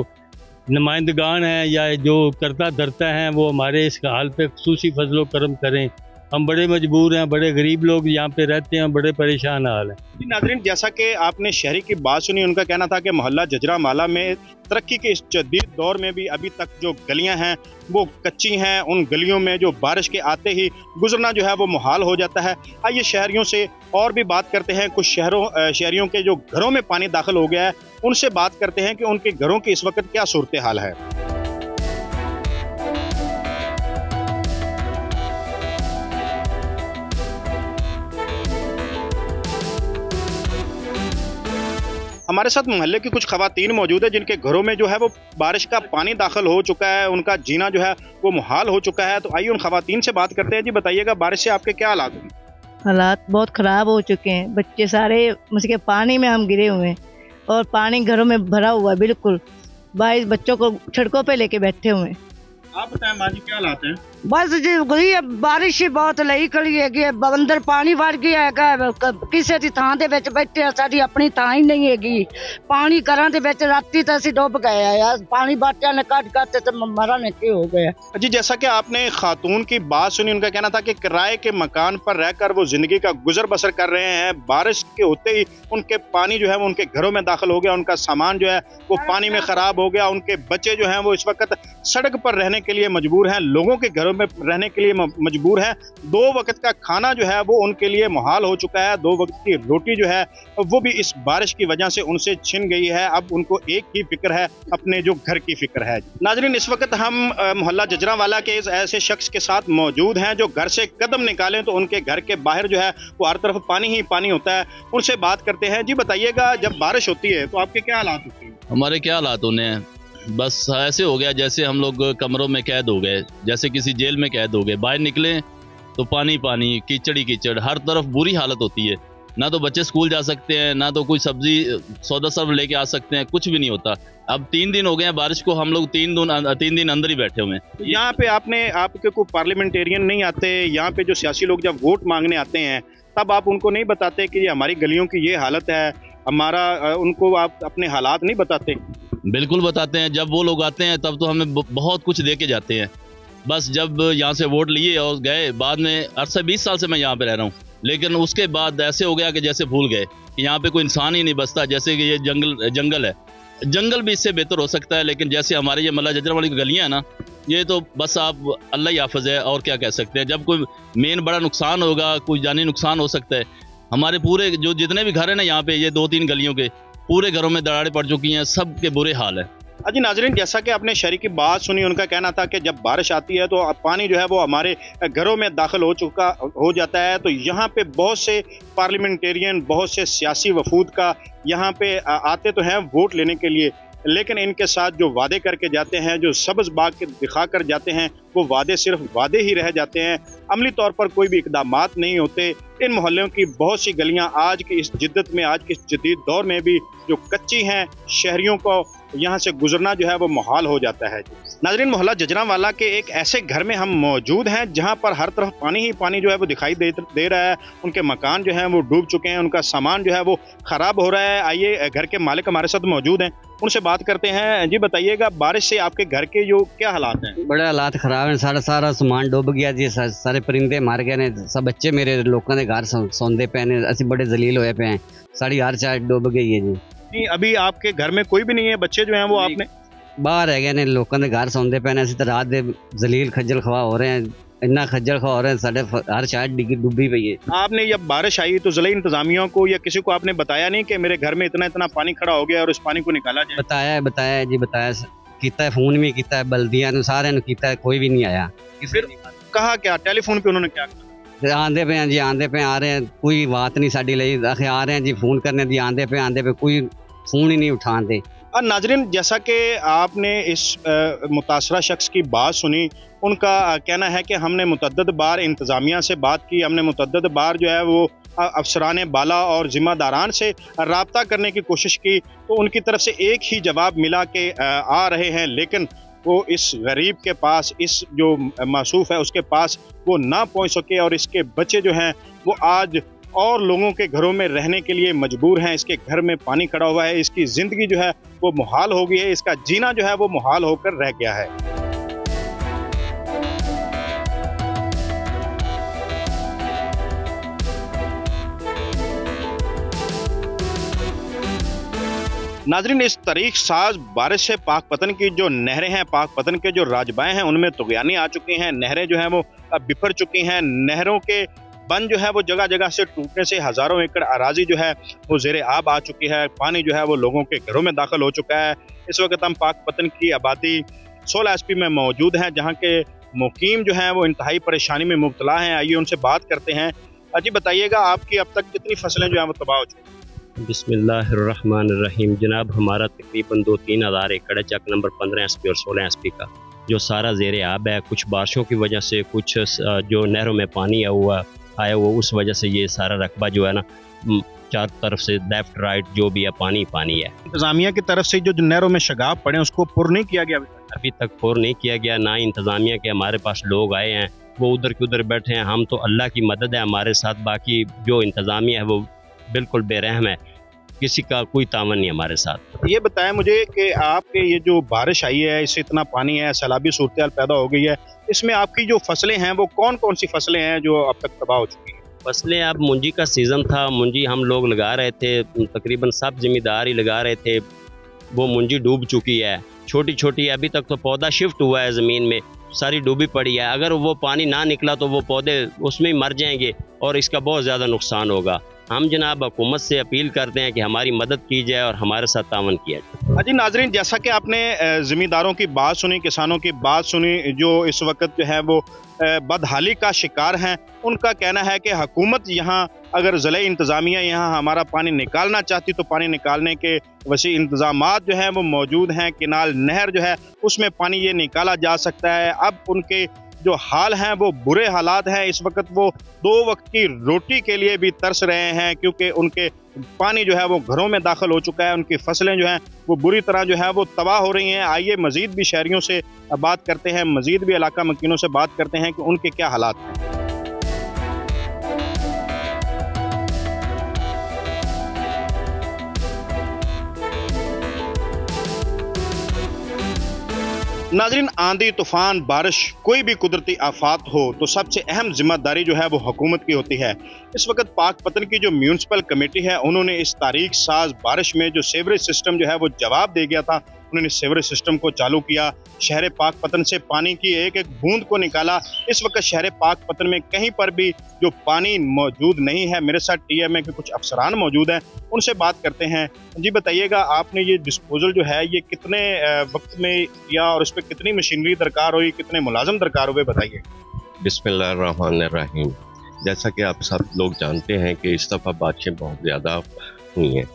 नुमाइंदगान हैं या जो करता धरता हैं वो हमारे इस हाल पे खुसूसी फजलो करम करें। हम बड़े मजबूर हैं, बड़े गरीब लोग यहाँ पे रहते हैं, बड़े परेशान हाल हैं। जी नाज़रीन, जैसा कि आपने शहरी की बात सुनी, उनका कहना था कि मोहल्ला जजरामाला में तरक्की के इस जदीद दौर में भी अभी तक जो गलियां हैं वो कच्ची हैं। उन गलियों में जो बारिश के आते ही गुजरना जो है वो मुहाल हो जाता है। आइए शहरियों से और भी बात करते हैं। कुछ शहरियों के जो घरों में पानी दाखिल हो गया है उनसे बात करते हैं कि उनके घरों की इस वक्त क्या सूरत हाल है। हमारे साथ मोहल्ले की कुछ खवातीन मौजूद है जिनके घरों में जो है वो बारिश का पानी दाखिल हो चुका है, उनका जीना जो है वो मुहाल हो चुका है। तो आइए उन खवातीन से बात करते हैं। जी बताइएगा, बारिश से आपके क्या हालात हैं? हालात बहुत ख़राब हो चुके हैं। बच्चे सारे मुझके पानी में हम गिरे हुए हैं और पानी घरों में भरा हुआ है बिल्कुल। 22 बच्चों को सड़कों पे लेके बैठे हुए हैं। आप बताएं माँ जी, क्या हालात हैं? बस जी गई बारिश ही बहुत लई खड़ी है, अंदर पानी भर गया है। किसी की थां दे विच बैठे आ, साडी अपनी थां ही नहीं हैगी। पानी घरां दे विच राती तो असीं डुब गए यार, पानी बाटियां ने कट कट ते मरा ने के हो गया। जी जैसा कि आपने खातून की बात सुनी, उनका कहना था कि किराए के मकान पर रहकर वो जिंदगी का गुजर बसर कर रहे हैं। बारिश के होते ही उनके पानी जो है वो उनके घरों में दाखिल हो गया, उनका सामान जो है वो पानी में खराब हो गया। उनके बच्चे जो हैं वो इस वक्त सड़क पर रहने के लिए मजबूर हैं, लोगों के घरों में रहने के लिए मजबूर हैं। 2 वक्त का खाना जो है वो उनके लिए मुहाल हो चुका है। 2 वक्त की रोटी जो है वो भी इस बारिश की वजह से उनसे छिन गई है। अब उनको एक ही फिक्र है, अपने जो घर की फिक्र है। नाजरीन, इस वक्त हम मोहल्ला जजरावाला के ऐसे शख्स के साथ मौजूद हैं जो घर से कदम निकालें तो उनके घर के बाहर जो है वो हर तरफ पानी ही पानी होता है। उनसे बात करते हैं। जी बताइएगा, जब बारिश होती है तो आपके क्या हालात होते हैं? हमारे क्या हालात होने हैं, बस ऐसे हो गया जैसे हम लोग कमरों में कैद हो गए, जैसे किसी जेल में कैद हो गए। बाहर निकले तो पानी पानी, कीचड़ ही कीचड़, हर तरफ बुरी हालत होती है। ना तो बच्चे स्कूल जा सकते हैं, ना तो कोई सब्जी सौदा सब लेके आ सकते हैं, कुछ भी नहीं होता। अब 3 दिन हो गए हैं बारिश को, हम लोग 3 दिन अंदर ही बैठे हुए हैं। यहाँ पे आपके कोई पार्लियामेंटेरियन नहीं आते? यहाँ पे जो सियासी लोग जब वोट मांगने आते हैं तब आप उनको नहीं बताते कि ये हमारी गलियों की ये हालत है, उनको आप अपने हालात नहीं बताते? बिल्कुल बताते हैं। जब वो लोग आते हैं तब तो हमें बहुत कुछ दे के जाते हैं। बस जब यहाँ से वोट लिए और गए, बाद में 20 साल से मैं यहाँ पे रह रहा हूँ, लेकिन उसके बाद ऐसे हो गया कि जैसे भूल गए कि यहाँ पे कोई इंसान ही नहीं बसता। जैसे कि ये जंगल है, जंगल भी इससे बेहतर हो सकता है, लेकिन जैसे हमारे ये मोहल्ला जजरावाला की गलियाँ हैं ना, ये तो बस आप अल्लाह ही हाफ़िज़ है, और क्या कह सकते हैं। जब कोई मेन बड़ा नुकसान होगा, कोई जानी नुकसान हो सकता है। हमारे पूरे जो जितने भी घर हैं ना यहाँ पे, ये 2-3 गलियों के पूरे घरों में दरारें पड़ चुकी हैं, सब के बुरे हाल है। जी नाजरीन, जैसा कि आपने शहरी की बात सुनी, उनका कहना था कि जब बारिश आती है तो पानी जो है वो हमारे घरों में दाखिल हो जाता है। तो यहाँ पे बहुत से पार्लियामेंटेरियन, बहुत से सियासी वफूद का यहाँ पे आते तो हैं वोट लेने के लिए, लेकिन इनके साथ जो वादे करके जाते हैं, जो सब्ज़ बाग के दिखा कर जाते हैं, वो वादे सिर्फ वादे ही रह जाते हैं, अमली तौर पर कोई भी इकदामात नहीं होते। इन मोहल्लों की बहुत सी गलियां आज की इस जिद्दत में, आज के इस जदीद दौर में भी जो कच्ची हैं, शहरियों को यहाँ से गुजरना जो है वो मुहाल हो जाता है। नाज़रीन, मोहल्ला जजरांवाला के एक ऐसे घर में हम मौजूद हैं जहाँ पर हर तरफ पानी ही पानी जो है वो दिखाई दे रहा है। उनके मकान जो हैं वो डूब चुके हैं, उनका सामान जो है वो ख़राब हो रहा है। आइए, घर के मालिक हमारे साथ मौजूद हैं, उनसे बात करते हैं। जी बताइएगा, बारिश से आपके घर के जो क्या हालात हैं? बड़े हालात खराब हैं, सारा सामान डूब गया जी, सारे परिंदे मार गए ने, सब बच्चे मेरे लोगों ने घर सौंदे पे ने, असि बड़े जलील होए पे हैं, सारी हर चार डूब गई है जी। नहीं, अभी आपके घर में कोई भी नहीं है? बच्चे जो हैं वो आपने बाहर रह गए ने, लोगों ने घर सौंदे पे ने, असि तो रात दे जलील खज्जल खवा हो रहे हैं, इन्ना खज्जल खवा हो रहे हैं, साढ़े हर चार डूबी पई है। आपने जब बारिश आई तो ज़िला इंतजामिया को या किसी को आपने बताया नहीं कि मेरे घर में इतना पानी खड़ा हो गया और इस पानी को निकाला जाए? बताया जी, बताया किया है, फोन भी किया है, बल्दियां ने सारे ने किया है, कोई भी नहीं आया। फिर कहा क्या, टेलीफोन पे उन्होंने क्या कहा? आंदे पे हैं जी, आंदे पे आ रहे हैं, कोई बात नहीं साड़ी लई, आखे आ रहे हैं जी फोन करने दी, आंदे पे कोई फोन ही नहीं उठाते। और नाजरीन, जैसा कि आपने इस मुतासरा शख्स की बात सुनी, उनका कहना है कि हमने मुतअद्दिद बार इंतज़ामिया से बात की, हमने मुतअद्दिद बार जो है वो अफसरान बाला और ज़िम्मेदारान से रब्ता करने की कोशिश की, तो उनकी तरफ से एक ही जवाब मिला कि आ रहे हैं, लेकिन वो इस गरीब के पास, इस जो मासूफ है उसके पास वो ना पहुंच सके और इसके बच्चे जो हैं वो आज और लोगों के घरों में रहने के लिए मजबूर हैं। इसके घर में पानी खड़ा हुआ है, इसकी ज़िंदगी जो है वो मुहाल हो गई है, इसका जीना जो है वो मुहाल होकर रह गया है। नाजरीन, इस तारीख साज बारिश से पाकपतन की जो नहरें हैं, पाकपतन के जो राजबाएं हैं, उनमें तुगयानी आ चुकी हैं, नहरें जो हैं वो बिफर चुकी हैं। नहरों के बंद जो है वो जगह जगह से टूटने से हज़ारों एकड़ अराजी जो है वो ज़ेरे आब आ चुकी है, पानी जो है वो लोगों के घरों में दाखिल हो चुका है। इस वक्त हम पाकपतन की आबादी 16 SP में मौजूद हैं, जहाँ के मुकीम जो हैं वो इंतहाई परेशानी में मुब्तला हैं। आइए उनसे बात करते हैं। जी बताइएगा, आपकी अब तक कितनी फसलें जो हैं वो तबाह हो चुकी हैं? बिस्मिल्लाहिर्रहमानिर्रहीम। जनाब, हमारा तकरीबन 2-3 हज़ार एकड़ है, चक नंबर 15 SP और 16 SP का, जो सारा ज़ेरे आब है। कुछ बारिशों की वजह से, कुछ जो नहरों में पानी आया हुआ उस वजह से ये सारा रकबा जो है ना, चारों तरफ से लेफ्ट राइट जो भी है पानी है। इंतज़ामिया की तरफ से जो नहरों में शगाब पड़े हैं उसको पुर नहीं किया गया? अभी तक पुर नहीं किया गया, ना ही इंतज़ामिया के हमारे पास लोग आए हैं, वो उधर के उधर बैठे हैं। हम तो अल्लाह की मदद है हमारे साथ, बाकी जो इंतज़ामिया है वो बिल्कुल बेरहम है, किसी का कोई तावन नहीं हमारे साथ। ये बताएं मुझे कि आपके ये जो बारिश आई है, इससे इतना पानी है, सैलाबी सूरत पैदा हो गई है, इसमें आपकी जो फसलें हैं वो कौन कौन सी फसलें हैं जो अब तक तबाह हो चुकी हैं? फसलें, अब मुंजी का सीज़न था, मुंजी हम लोग लगा रहे थे, तकरीबन सब ज़मींदार ही लगा रहे थे, वो मुंजी डूब चुकी है, छोटी छोटी। अभी तक तो पौधा शिफ्ट हुआ है ज़मीन में, सारी डूबी पड़ी है। अगर वो पानी ना निकला तो वो पौधे उसमें ही मर जाएंगे और इसका बहुत ज़्यादा नुकसान होगा। हम जनाब हुकूमत से अपील करते हैं कि हमारी मदद की जाए और हमारे साथ तावन किया जाए। हाजी नाजरीन, जैसा कि आपने ज़मींदारों की बात सुनी, किसानों की बात सुनी, जो इस वक्त जो है वो बदहाली का शिकार हैं, उनका कहना है कि हुकूमत यहाँ अगर ज़िला इंतज़ामिया यहाँ हमारा पानी निकालना चाहती तो पानी निकालने के वसी इंतज़ामात जो हैं वो मौजूद हैं। किनाल नहर जो है उसमें पानी ये निकाला जा सकता है। अब उनके जो हाल हैं वो बुरे हालात हैं। इस वक्त वो 2 वक्त की रोटी के लिए भी तरस रहे हैं, क्योंकि उनके पानी जो है वो घरों में दाखिल हो चुका है, उनकी फसलें जो हैं वो बुरी तरह जो है वो तबाह हो रही हैं। आइए मज़ीद भी शहरियों से बात करते हैं, मज़ीद भी इलाका मकीनों से बात करते हैं कि उनके क्या हालात हैं। नाज़रीन, आंधी, तूफान, बारिश, कोई भी कुदरती आफात हो तो सबसे अहम जिम्मेदारी जो है वो हुकूमत की होती है। इस वक्त पाकपतन की जो म्यूनसिपल कमेटी है, उन्होंने इस तारीख साज बारिश में जो सीवरेज सिस्टम जो है वो जवाब दे गया था, उन्होंने सीवरेज सिस्टम को चालू किया, शहर पाकपतन से पानी की एक एक बूंद को निकाला। इस वक्त शहर पाकपतन में कहीं पर भी जो पानी मौजूद नहीं है। मेरे साथ TMA के कुछ अफसरान मौजूद हैं, उनसे बात करते हैं। जी बताइएगा, आपने ये डिस्पोजल जो है ये कितने वक्त में किया और इस पर कितनी मशीनरी दरकार हुई, कितने मुलाजम दरकार हुए, बताइए। बिस्मिल्लाहिर्रहमानिर्रहीम। जैसा कि आप सब लोग जानते हैं कि इस दफ़ा बारिशें बहुत ज़्यादा हुई हैं,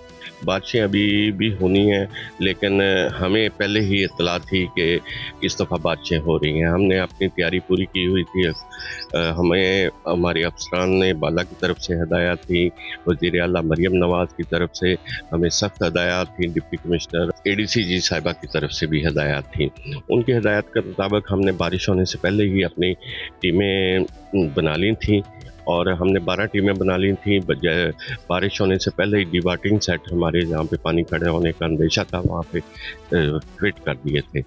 बारिशें अभी भी होनी हैं, लेकिन हमें पहले ही इत्तला थी कि इस दफ़ा बारिशें हो रही हैं। हमने अपनी तैयारी पूरी की हुई थी। हमें हमारे अफसरान ने बाला की तरफ से हदायत थी, वज़ीर आला मरियम नवाज़ की तरफ से हमें सख्त हदायत थी, डिप्टी कमिश्नर ADCG साहिबा की तरफ से भी हदायत थी। उनकी हदायत के मुताबिक हमने बारिश होने से पहले ही अपनी टीमें बना ली थी और हमने 12 टीमें बना ली थी। बारिश होने से पहले ही डिवाटरिंग सेट हमारे जहाँ पे पानी खड़े होने का अंदेशा था वहाँ पे फिट कर दिए थे।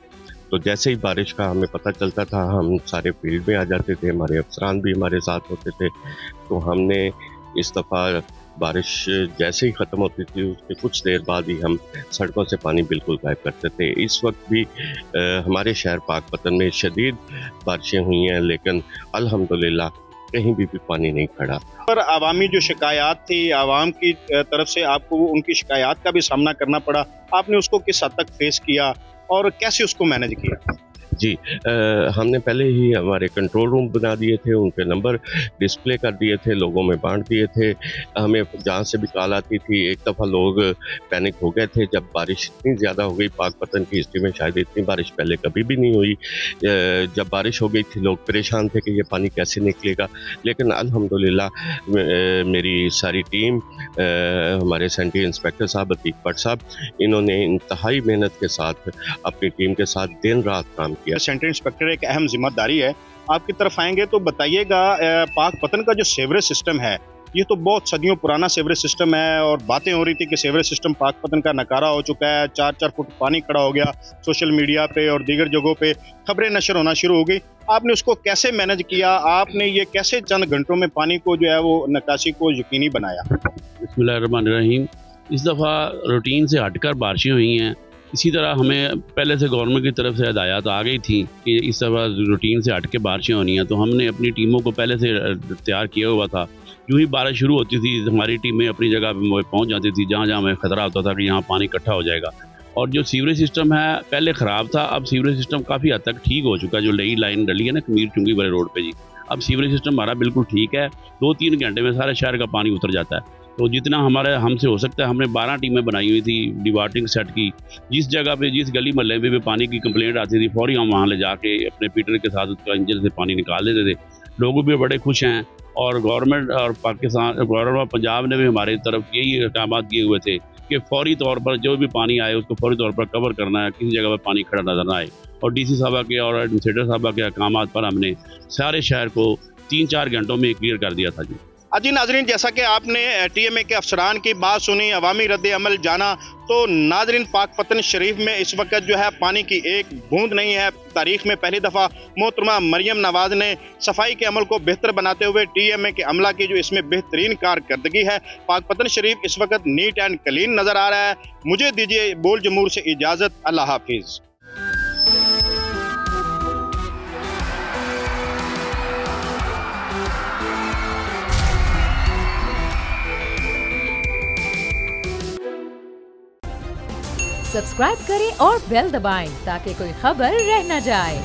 तो जैसे ही बारिश का हमें पता चलता था हम सारे फील्ड में आ जाते थे, हमारे अफसरान भी हमारे साथ होते थे। तो हमने इस दफ़ा बारिश जैसे ही ख़त्म होती थी उसके कुछ देर बाद ही हम सड़कों से पानी बिल्कुल गायब करते थे। इस वक्त भी हमारे शहर पाकपतन में शदीद बारिशें हुई हैं, लेकिन अल्हम्दुलिल्लाह कहीं भी पानी नहीं खड़ा। पर आवामी जो शिकायत थी, आवाम की तरफ से आपको उनकी शिकायत का भी सामना करना पड़ा, आपने उसको किस हद तक फेस किया और कैसे उसको मैनेज किया? जी, हमने पहले ही हमारे कंट्रोल रूम बना दिए थे, उन पे नंबर डिस्प्ले कर दिए थे, लोगों में बांट दिए थे। हमें जहाँ से भी कॉल आती थी, एक दफ़ा लोग पैनिक हो गए थे जब बारिश इतनी ज़्यादा हो गई। पाकपतन की हिस्ट्री में शायद इतनी बारिश पहले कभी भी नहीं हुई। जब बारिश हो गई थी लोग परेशान थे कि ये पानी कैसे निकलेगा, लेकिन अल्हम्दुलिल्लाह मेरी सारी टीम, हमारे सेंट्री इंस्पेक्टर साहब अतीक भट्ट साहब, इन्होंने इंतहाई मेहनत के साथ अपनी टीम के साथ दिन रात काम किया। सेंट्रल इंस्पेक्टर एक अहम जिम्मेदारी है, आपकी तरफ आएंगे तो बताइएगा पाकपतन का जो सीवरेज सिस्टम है ये तो बहुत सदियों पुराना सीवरेज सिस्टम है और बातें हो रही थी कि सीवरेज सिस्टम पाकपतन का नकारा हो चुका है, 4-4 फुट पानी खड़ा हो गया। सोशल मीडिया पे और दीगर जगहों पे खबरें नशर होना शुरू हो गई। आपने उसको कैसे मैनेज किया? आपने ये कैसे चंद घंटों में पानी को जो है वो निकासी को यकीनी बनाया? बिस्मिल्लाहिर्रहमानिर्रहीम। इस दफ़ा रूटीन से हटकर बारिशें हुई हैं। इसी तरह हमें पहले से गवर्नमेंट की तरफ से हदायत आ गई थी कि इस दफ़ा रूटीन से हट के बारिशें होनी हैं, तो हमने अपनी टीमों को पहले से तैयार किया हुआ था। जो ही बारिश शुरू होती थी हमारी टीमें अपनी जगह पर पहुंच जाती थी जहां जहां हमें ख़तरा होता था कि यहाँ पानी इकट्ठा हो जाएगा। और जो सीवरेज सिस्टम है पहले ख़राब था, अब सीवरेज सिस्टम काफ़ी हद तक ठीक हो चुका है। जो नई लाइन डली है ना कमीर चुंगी वाले रोड पर जी, अब सीवरेज सिस्टम हमारा बिल्कुल ठीक है। 2-3 घंटे में सारे शहर का पानी उतर जाता है। तो जितना हमसे हो सकता है हमने 12 टीमें बनाई हुई थी डिवाटरिंग सेट की। जिस जगह पे जिस गली महल्ले में भी पानी की कंप्लेंट आती थी फौरी हम वहाँ ले जाके अपने पीटर के साथ उसका इंजन से पानी निकाल देते थे। लोग भी बड़े खुश हैं और गवर्नमेंट और गवर्नमेंट पंजाब ने भी हमारी तरफ यही इक़दाम किए हुए थे कि फौरी तौर पर जो भी पानी आए उसको फौरी तौर पर कवर करना है, किसी जगह पर पानी खड़ा नजर ना आए। और DC साहबा के और एडमिनिस्ट्रेटर साहबा के अहकाम पर हमने सारे शहर को 3-4 घंटों में क्लियर कर दिया था जी। अजी नाजरीन, जैसा कि आपने TMA के अफसरान की बात सुनी, अवामी रद्द अमल जाना, तो नाजरीन पाकपतन शरीफ में इस वक्त जो है पानी की एक बूंद नहीं है। तारीख में पहली दफ़ा मोहतरमा मरियम नवाज ने सफाई के अमल को बेहतर बनाते हुए TMA के अमला की जो इसमें बेहतरीन कारकर्दगी है, पाकपतन शरीफ इस वक्त नीट एंड क्लीन नज़र आ रहा है। मुझे दीजिए बोल जमूर से इजाज़त। अल्लाह हाफिज़। सब्सक्राइब करें और बेल दबाएं ताकि कोई खबर रह न जाए।